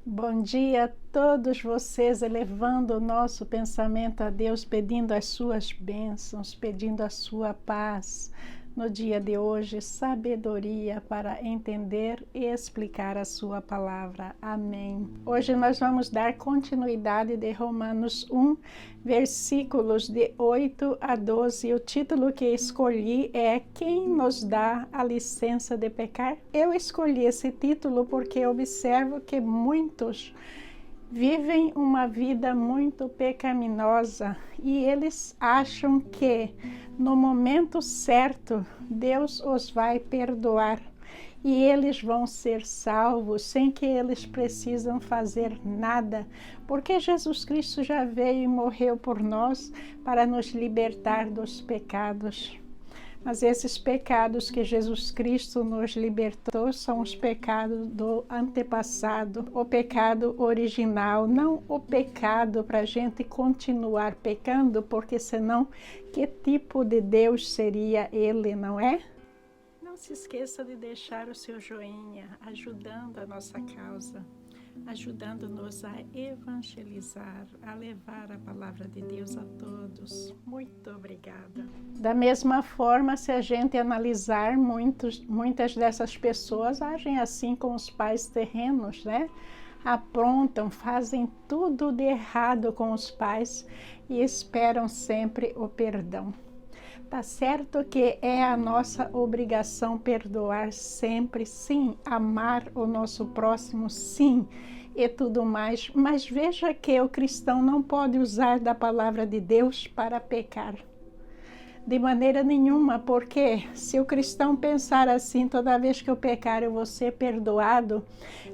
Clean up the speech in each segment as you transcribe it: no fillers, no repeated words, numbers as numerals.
Bom dia a todos vocês, elevando o nosso pensamento a Deus, pedindo as suas bênçãos, pedindo a sua paz. No dia de hoje, sabedoria para entender e explicar a sua palavra. Amém. Hoje nós vamos dar continuidade de Romanos 1, versículos de 8 a 12. O título que escolhi é Quem nos dá a licença de pecar? Eu escolhi esse título porque observo que muitos vivem uma vida muito pecaminosa e eles acham que no momento certo Deus os vai perdoar e eles vão ser salvos sem que eles precisam fazer nada, porque Jesus Cristo já veio e morreu por nós para nos libertar dos pecados. Mas esses pecados que Jesus Cristo nos libertou são os pecados do antepassado, o pecado original, não o pecado para a gente continuar pecando, porque senão que tipo de Deus seria ele, não é? Não se esqueça de deixar o seu joinha, ajudando a nossa causa, ajudando-nos a evangelizar, a levar a palavra de Deus a todos. Muito obrigada. Da mesma forma, se a gente analisar, muitas dessas pessoas agem assim com os pais terrenos, né? Aprontam, fazem tudo de errado com os pais e esperam sempre o perdão. Tá certo que é a nossa obrigação perdoar sempre, sim, amar o nosso próximo, sim, e tudo mais, mas veja que o cristão não pode usar da palavra de Deus para pecar. De maneira nenhuma, porque se o cristão pensar assim, toda vez que eu pecar eu vou ser perdoado,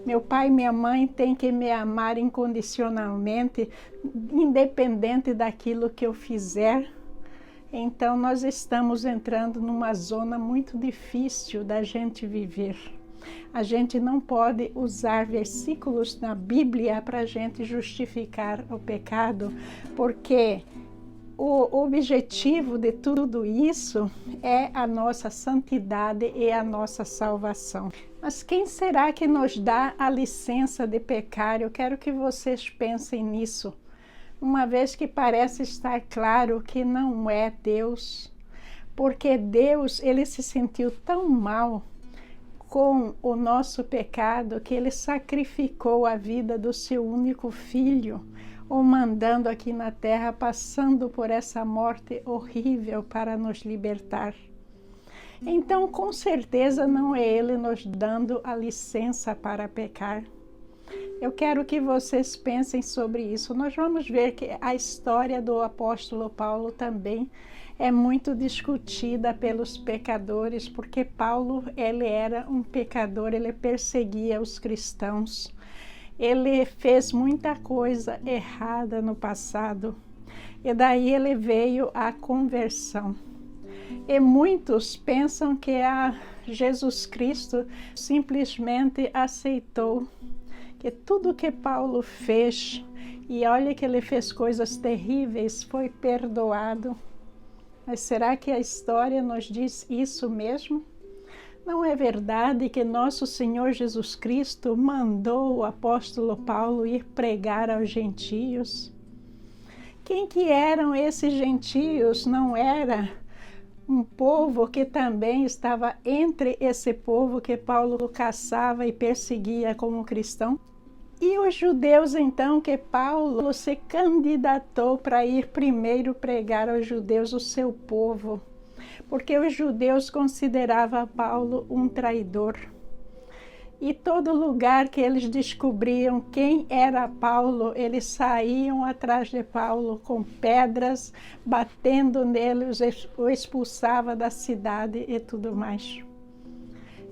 meu pai e minha mãe têm que me amar incondicionalmente, independente daquilo que eu fizer. Então nós estamos entrando numa zona muito difícil da gente viver. A gente não pode usar versículos na Bíblia para a gente justificar o pecado, porque o objetivo de tudo isso é a nossa santidade e a nossa salvação. Mas quem será que nos dá a licença de pecar? Eu quero que vocês pensem nisso. Uma vez que parece estar claro que não é Deus, porque Deus, ele se sentiu tão mal com o nosso pecado que ele sacrificou a vida do seu único filho, o mandando aqui na terra, passando por essa morte horrível para nos libertar. Então, com certeza não é ele nos dando a licença para pecar. Eu quero que vocês pensem sobre isso. Nós vamos ver que a história do apóstolo Paulo também é muito discutida pelos pecadores, porque Paulo, ele era um pecador, ele perseguia os cristãos. Ele fez muita coisa errada no passado e daí ele veio à conversão. E muitos pensam que Jesus Cristo simplesmente aceitou que tudo que Paulo fez, e olha que ele fez coisas terríveis, foi perdoado. Mas será que a história nos diz isso mesmo? Não é verdade que nosso Senhor Jesus Cristo mandou o apóstolo Paulo ir pregar aos gentios? Quem que eram esses gentios? Não era um povo que também estava entre esse povo que Paulo caçava e perseguia como cristão? E os judeus, então, que Paulo se candidatou para ir primeiro pregar aos judeus, o seu povo, porque os judeus consideravam Paulo um traidor. E todo lugar que eles descobriam quem era Paulo, eles saíam atrás de Paulo com pedras, batendo nele, o expulsava da cidade e tudo mais.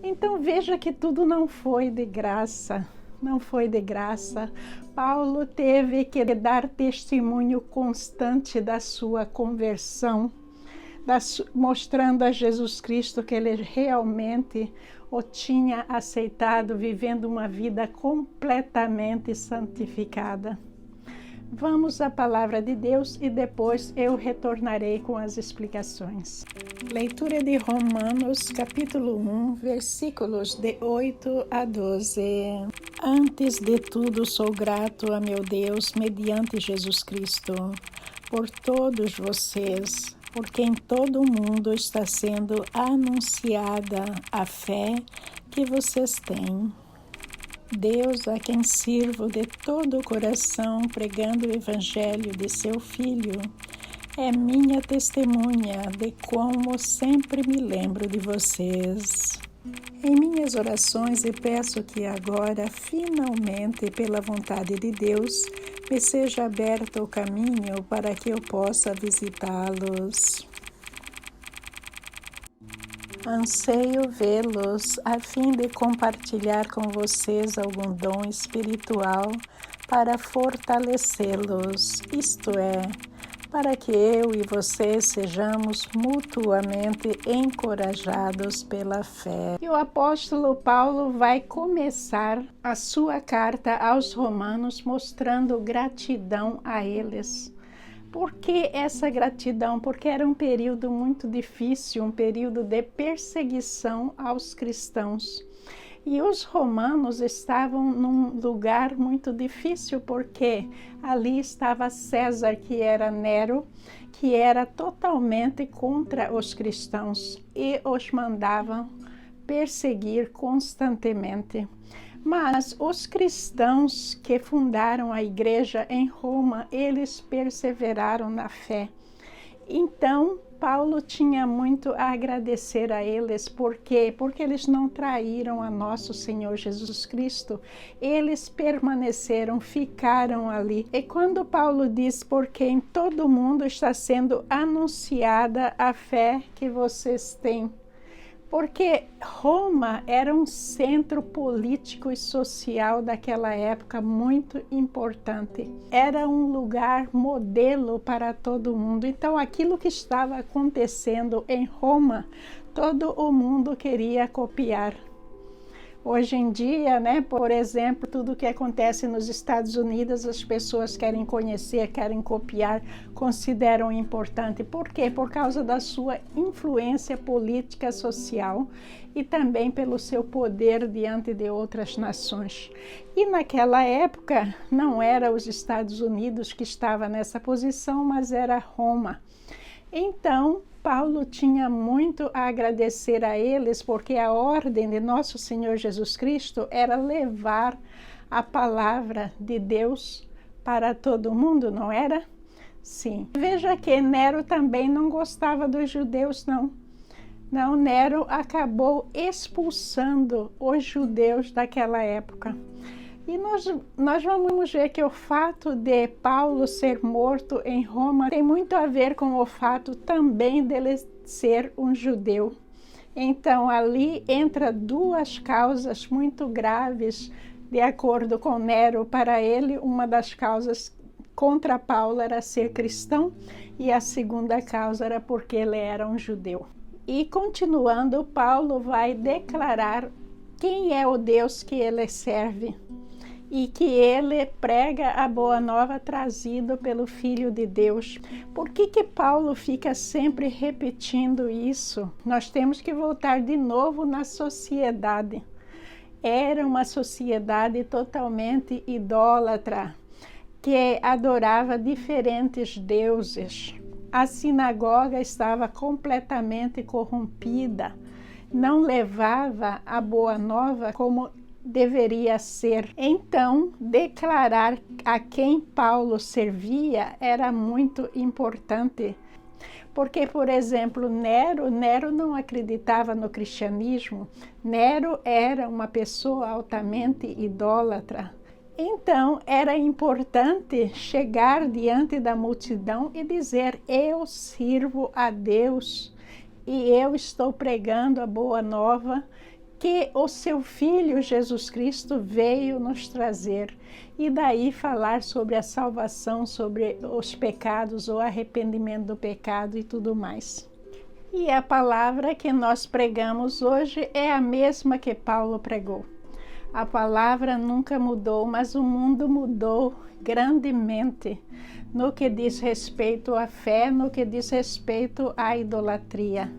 Então veja que tudo não foi de graça. Não foi de graça. Paulo teve que dar testemunho constante da sua conversão, mostrando a Jesus Cristo que ele realmente o tinha aceitado, vivendo uma vida completamente santificada. Vamos à palavra de Deus e depois eu retornarei com as explicações. Leitura de Romanos, capítulo 1, versículos de 8 a 12. Antes de tudo, sou grato a meu Deus, mediante Jesus Cristo, por todos vocês, porque em todo o mundo está sendo anunciada a fé que vocês têm. Deus, a quem sirvo de todo o coração, pregando o Evangelho de seu Filho, é minha testemunha de como sempre me lembro de vocês. Em minhas orações e peço que agora, finalmente, pela vontade de Deus, me seja aberto o caminho para que eu possa visitá-los. Anseio vê-los a fim de compartilhar com vocês algum dom espiritual para fortalecê-los, isto é, para que eu e vocês sejamos mutuamente encorajados pela fé. E o apóstolo Paulo vai começar a sua carta aos Romanos mostrando gratidão a eles. Por que essa gratidão? Porque era um período muito difícil, um período de perseguição aos cristãos. E os romanos estavam num lugar muito difícil, porque ali estava César, que era Nero, que era totalmente contra os cristãos e os mandava perseguir constantemente. Mas os cristãos que fundaram a igreja em Roma, eles perseveraram na fé. Então, Paulo tinha muito a agradecer a eles. Por quê? Porque eles não traíram a nosso Senhor Jesus Cristo. Eles permaneceram, ficaram ali. E quando Paulo diz, porque em todo o mundo está sendo anunciada a fé que vocês têm. Porque Roma era um centro político e social daquela época muito importante. Era um lugar modelo para todo mundo. Então, aquilo que estava acontecendo em Roma, todo o mundo queria copiar. Hoje em dia, por exemplo, tudo que acontece nos Estados Unidos, as pessoas querem conhecer, querem copiar, consideram importante. Por quê? Por causa da sua influência política, social e também pelo seu poder diante de outras nações. E naquela época, não era os Estados Unidos que estava nessa posição, mas era Roma. Então, Paulo tinha muito a agradecer a eles, porque a ordem de nosso Senhor Jesus Cristo era levar a palavra de Deus para todo mundo, não era? Sim. Veja que Nero também não gostava dos judeus, não. Não, Nero acabou expulsando os judeus daquela época. E nós vamos ver que o fato de Paulo ser morto em Roma tem muito a ver com o fato também dele ser um judeu. Então, ali entra duas causas muito graves, de acordo com Nero. Para ele, uma das causas contra Paulo era ser cristão e a segunda causa era porque ele era um judeu. E continuando, Paulo vai declarar quem é o Deus que ele serve e que ele prega a boa nova trazido pelo Filho de Deus. Por que Paulo fica sempre repetindo isso? Nós temos que voltar de novo na sociedade. Era uma sociedade totalmente idólatra, que adorava diferentes deuses. A sinagoga estava completamente corrompida, não levava a boa nova como deveria ser. Então, declarar a quem Paulo servia era muito importante. Porque, por exemplo, Nero não acreditava no cristianismo. Nero era uma pessoa altamente idólatra. Então, era importante chegar diante da multidão e dizer: eu sirvo a Deus e eu estou pregando a boa nova que o seu Filho Jesus Cristo veio nos trazer. E daí falar sobre a salvação, sobre os pecados, o arrependimento do pecado e tudo mais. E a palavra que nós pregamos hoje é a mesma que Paulo pregou. A palavra nunca mudou, mas o mundo mudou grandemente no que diz respeito à fé, no que diz respeito à idolatria.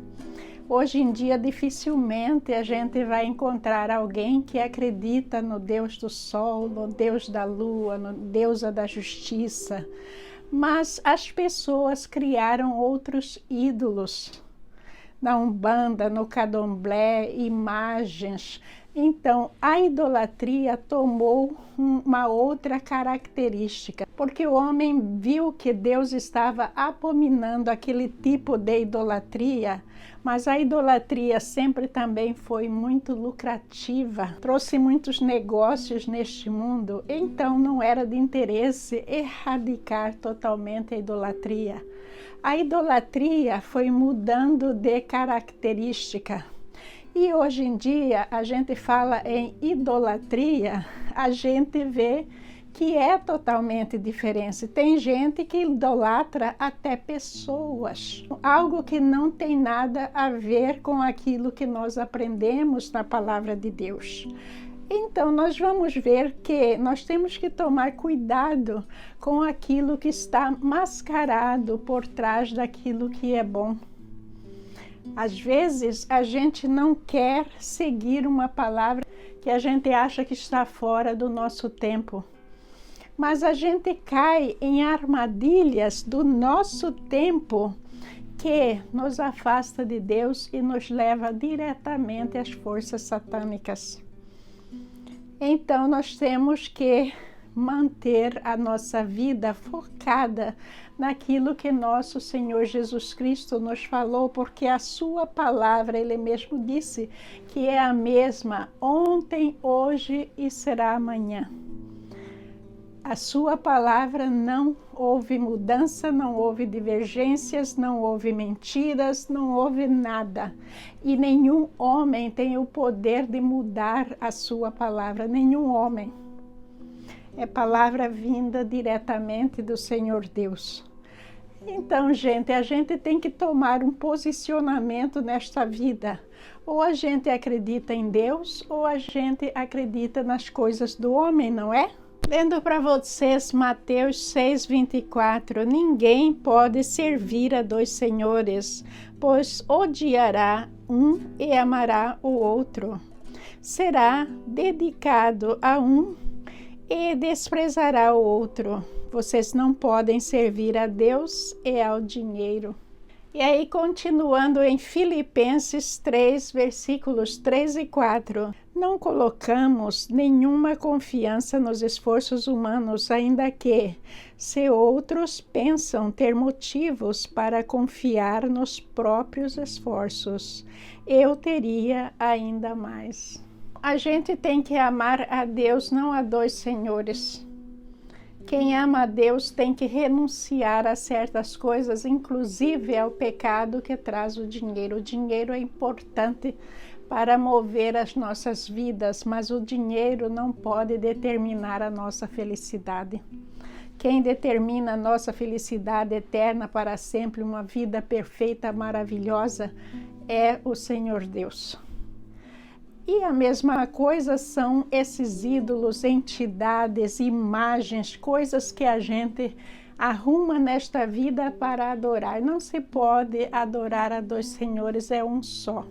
Hoje em dia, dificilmente a gente vai encontrar alguém que acredita no Deus do sol, no Deus da lua, no Deus da justiça. Mas as pessoas criaram outros ídolos. Na Umbanda, no Candomblé, imagens. Então, a idolatria tomou uma outra característica, porque o homem viu que Deus estava abominando aquele tipo de idolatria, mas a idolatria sempre também foi muito lucrativa, trouxe muitos negócios neste mundo, então não era de interesse erradicar totalmente a idolatria. A idolatria foi mudando de característica. E hoje em dia, a gente fala em idolatria, a gente vê que é totalmente diferente. Tem gente que idolatra até pessoas, algo que não tem nada a ver com aquilo que nós aprendemos na palavra de Deus. Então, nós vamos ver que nós temos que tomar cuidado com aquilo que está mascarado por trás daquilo que é bom. Às vezes, a gente não quer seguir uma palavra que a gente acha que está fora do nosso tempo. Mas a gente cai em armadilhas do nosso tempo que nos afasta de Deus e nos leva diretamente às forças satânicas. Então, nós temos que manter a nossa vida focada naquilo que nosso Senhor Jesus Cristo nos falou, porque a sua palavra, ele mesmo disse, que é a mesma ontem, hoje e será amanhã. A sua palavra não houve mudança, não houve divergências, não houve mentiras, não houve nada. E nenhum homem tem o poder de mudar a sua palavra, nenhum homem. É palavra vinda diretamente do Senhor Deus. Então, gente, a gente tem que tomar um posicionamento nesta vida. Ou a gente acredita em Deus, ou a gente acredita nas coisas do homem, não é? Lendo para vocês Mateus 6:24, ninguém pode servir a dois senhores, pois odiará um e amará o outro. Será dedicado a um e desprezará o outro. Vocês não podem servir a Deus e ao dinheiro. E aí, continuando em Filipenses 3, versículos 3 e 4. Não colocamos nenhuma confiança nos esforços humanos, ainda que, se outros pensam ter motivos para confiar nos próprios esforços, eu teria ainda mais. A gente tem que amar a Deus, não a dois senhores. Quem ama a Deus tem que renunciar a certas coisas, inclusive ao pecado que traz o dinheiro. O dinheiro é importante para mover as nossas vidas, mas o dinheiro não pode determinar a nossa felicidade. Quem determina a nossa felicidade eterna para sempre, uma vida perfeita, maravilhosa, é o Senhor Deus. E a mesma coisa são esses ídolos, entidades, imagens, coisas que a gente arruma nesta vida para adorar. Não se pode adorar a dois senhores, é um só.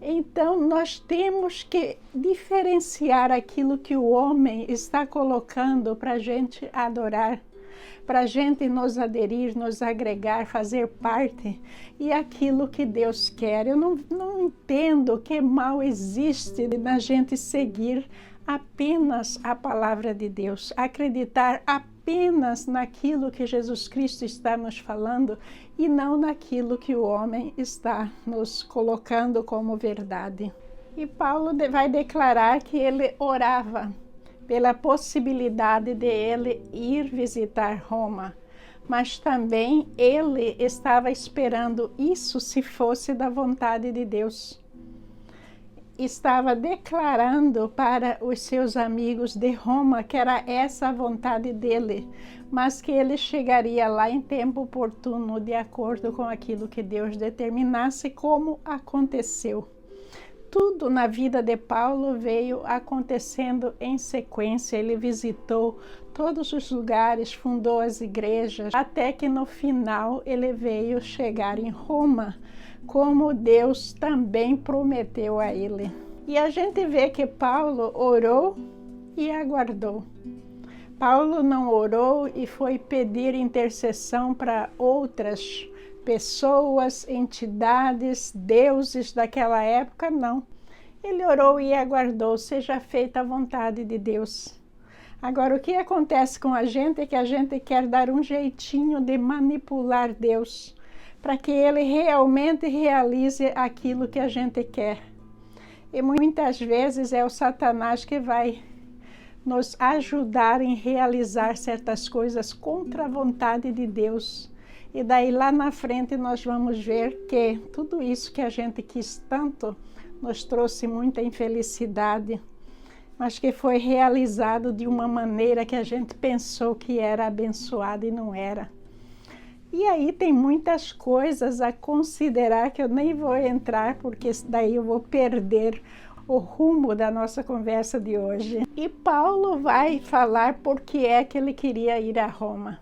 Então, nós temos que diferenciar aquilo que o homem está colocando para a gente adorar, para a gente nos aderir, nos agregar, fazer parte, e aquilo que Deus quer. Eu não entendo que mal existe na gente seguir apenas a palavra de Deus, acreditar apenas naquilo que Jesus Cristo está nos falando e não naquilo que o homem está nos colocando como verdade. E Paulo vai declarar que ele orava pela possibilidade de ele ir visitar Roma, mas também ele estava esperando isso se fosse da vontade de Deus. Estava declarando para os seus amigos de Roma que era essa a vontade dele, mas que ele chegaria lá em tempo oportuno, de acordo com aquilo que Deus determinasse, como aconteceu. tudo na vida de Paulo veio acontecendo em sequência. Ele visitou todos os lugares, fundou as igrejas, até que no final ele veio chegar em Roma, como Deus também prometeu a ele. E a gente vê que Paulo orou e aguardou. Paulo não orou e foi pedir intercessão para outras pessoas, entidades, deuses daquela época, não. Ele orou e aguardou, seja feita a vontade de Deus. Agora, o que acontece com a gente é que a gente quer dar um jeitinho de manipular Deus, para que Ele realmente realize aquilo que a gente quer. E muitas vezes é o Satanás que vai nos ajudar em realizar certas coisas contra a vontade de Deus. E daí lá na frente nós vamos ver que tudo isso que a gente quis tanto nos trouxe muita infelicidade, mas que foi realizado de uma maneira que a gente pensou que era abençoado e não era. E aí tem muitas coisas a considerar que eu nem vou entrar, porque daí eu vou perder o rumo da nossa conversa de hoje. E Paulo vai falar por que é que ele queria ir a Roma.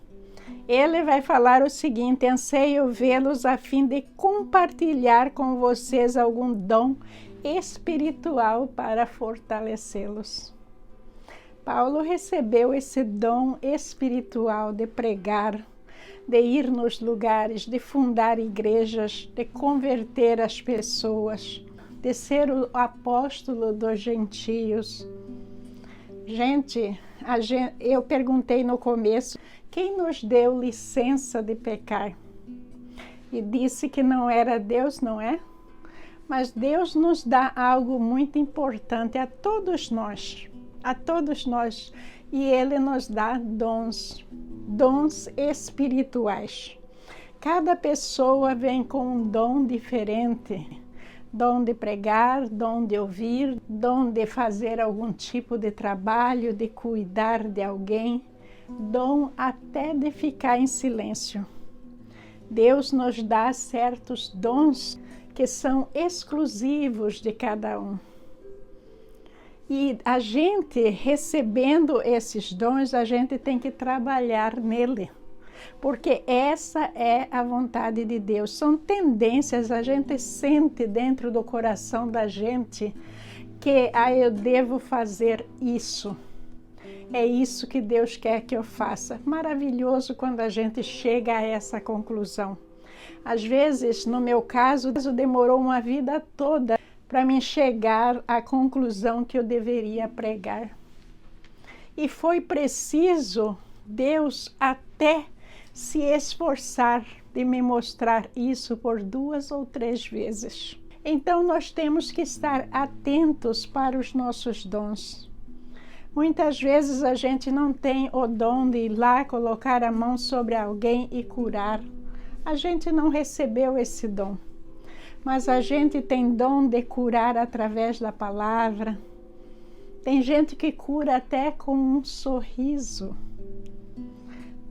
Ele vai falar o seguinte: anseio vê-los a fim de compartilhar com vocês algum dom espiritual para fortalecê-los. Paulo recebeu esse dom espiritual de pregar, de ir nos lugares, de fundar igrejas, de converter as pessoas, de ser o apóstolo dos gentios. Gente, eu perguntei no começo, quem nos deu licença de pecar? E disse que não era Deus, não é? Mas Deus nos dá algo muito importante a todos nós, e Ele nos dá dons espirituais. Cada pessoa vem com um dom diferente. Dom de pregar, dom de ouvir, dom de fazer algum tipo de trabalho, de cuidar de alguém, dom até de ficar em silêncio. Deus nos dá certos dons que são exclusivos de cada um. E a gente, recebendo esses dons, a gente tem que trabalhar nele. Porque essa é a vontade de Deus. São tendências, a gente sente dentro do coração da gente que eu devo fazer isso. É isso que Deus quer que eu faça. Maravilhoso quando a gente chega a essa conclusão. Às vezes, no meu caso, demorou uma vida toda para mim chegar à conclusão que eu deveria pregar. E foi preciso Deus até se esforçar de me mostrar isso por 2 ou 3 vezes. Então nós temos que estar atentos para os nossos dons. Muitas vezes a gente não tem o dom de ir lá, colocar a mão sobre alguém e curar. A gente não recebeu esse dom. Mas a gente tem dom de curar através da palavra. Tem gente que cura até com um sorriso.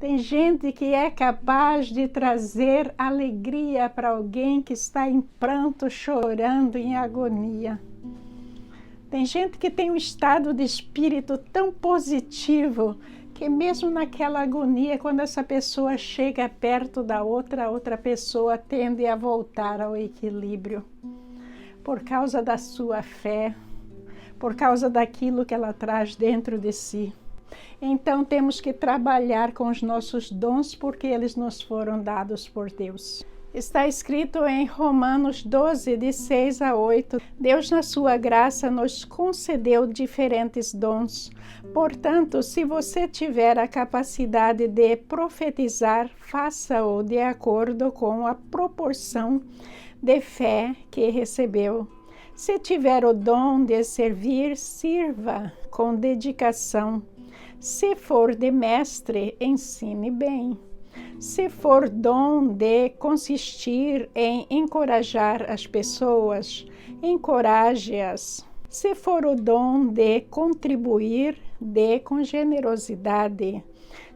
Tem gente que é capaz de trazer alegria para alguém que está em pranto, chorando, em agonia. Tem gente que tem um estado de espírito tão positivo que mesmo naquela agonia, quando essa pessoa chega perto da outra pessoa tende a voltar ao equilíbrio. Por causa da sua fé, por causa daquilo que ela traz dentro de si. Então temos que trabalhar com os nossos dons porque eles nos foram dados por Deus. Está escrito em Romanos 12, de 6 a 8, Deus na sua graça nos concedeu diferentes dons. Portanto, se você tiver a capacidade de profetizar, faça-o de acordo com a proporção de fé que recebeu. Se tiver o dom de servir, sirva com dedicação. Se for de mestre, ensine bem. Se for dom de consistir em encorajar as pessoas, encoraje-as. Se for o dom de contribuir, dê com generosidade.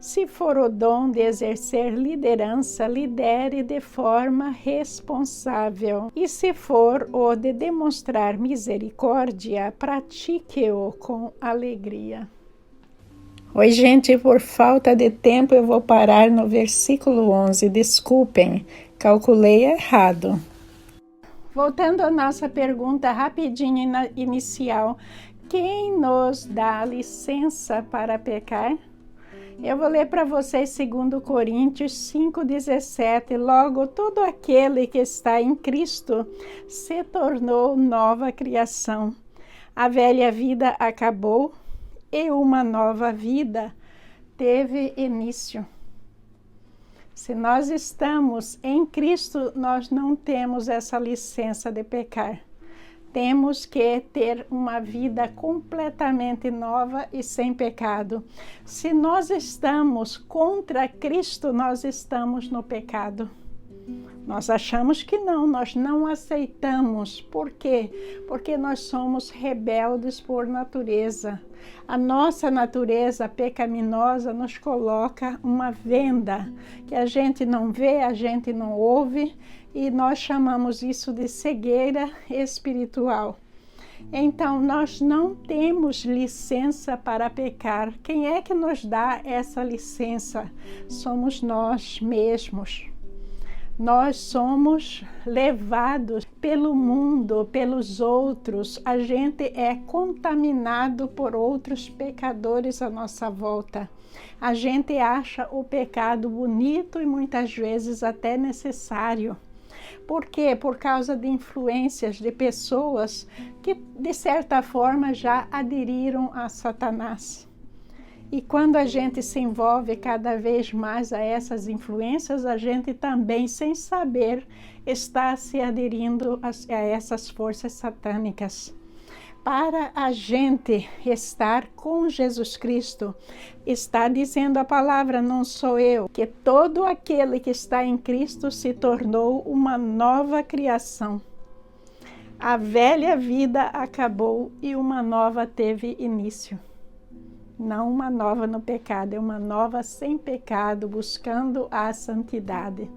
Se for o dom de exercer liderança, lidere de forma responsável. E se for o de demonstrar misericórdia, pratique-o com alegria. Oi, gente, por falta de tempo eu vou parar no versículo 11. Desculpem, calculei errado. Voltando à nossa pergunta rapidinho inicial, quem nos dá licença para pecar? Eu vou ler para vocês 2 Coríntios 5,17. Logo, todo aquele que está em Cristo se tornou nova criação. A velha vida acabou e uma nova vida teve início. Se nós estamos em Cristo, nós não temos essa licença de pecar. Temos que ter uma vida completamente nova e sem pecado. Se nós estamos contra Cristo, nós estamos no pecado. Nós achamos que não, nós não aceitamos. Por quê? Porque nós somos rebeldes por natureza. A nossa natureza pecaminosa nos coloca uma venda que a gente não vê, a gente não ouve, e nós chamamos isso de cegueira espiritual. Então, nós não temos licença para pecar. Quem é que nos dá essa licença? Somos nós mesmos. Nós somos levados pelo mundo, pelos outros. A gente é contaminado por outros pecadores à nossa volta. A gente acha o pecado bonito e muitas vezes até necessário. Por quê? Por causa de influências de pessoas que, de certa forma, já aderiram a Satanás. E quando a gente se envolve cada vez mais a essas influências, a gente também, sem saber, está se aderindo a essas forças satânicas. Para a gente estar com Jesus Cristo, está dizendo a palavra, não sou eu, que todo aquele que está em Cristo se tornou uma nova criação. A velha vida acabou e uma nova teve início. Não uma nova no pecado, é uma nova sem pecado, buscando a santidade.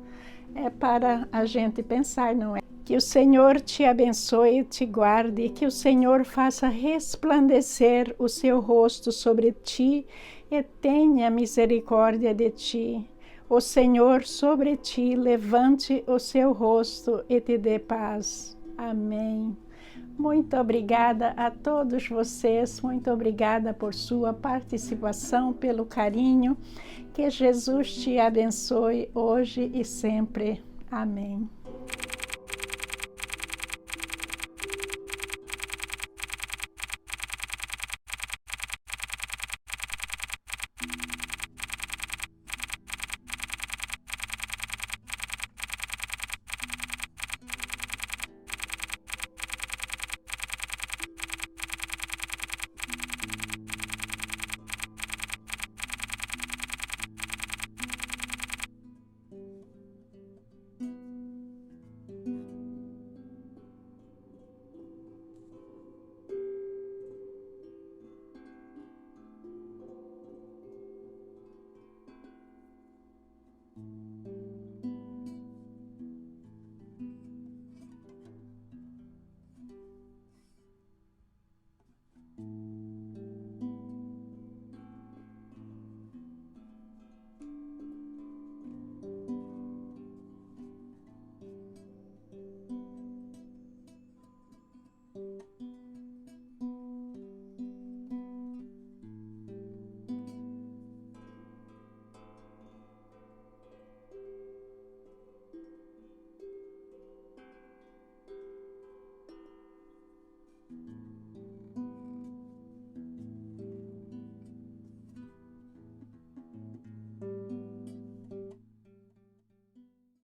É para a gente pensar, não é? Que o Senhor te abençoe e te guarde, que o Senhor faça resplandecer o seu rosto sobre ti e tenha misericórdia de ti. O Senhor sobre ti levante o seu rosto e te dê paz. Amém. Muito obrigada a todos vocês, muito obrigada por sua participação, pelo carinho. Que Jesus te abençoe hoje e sempre. Amém.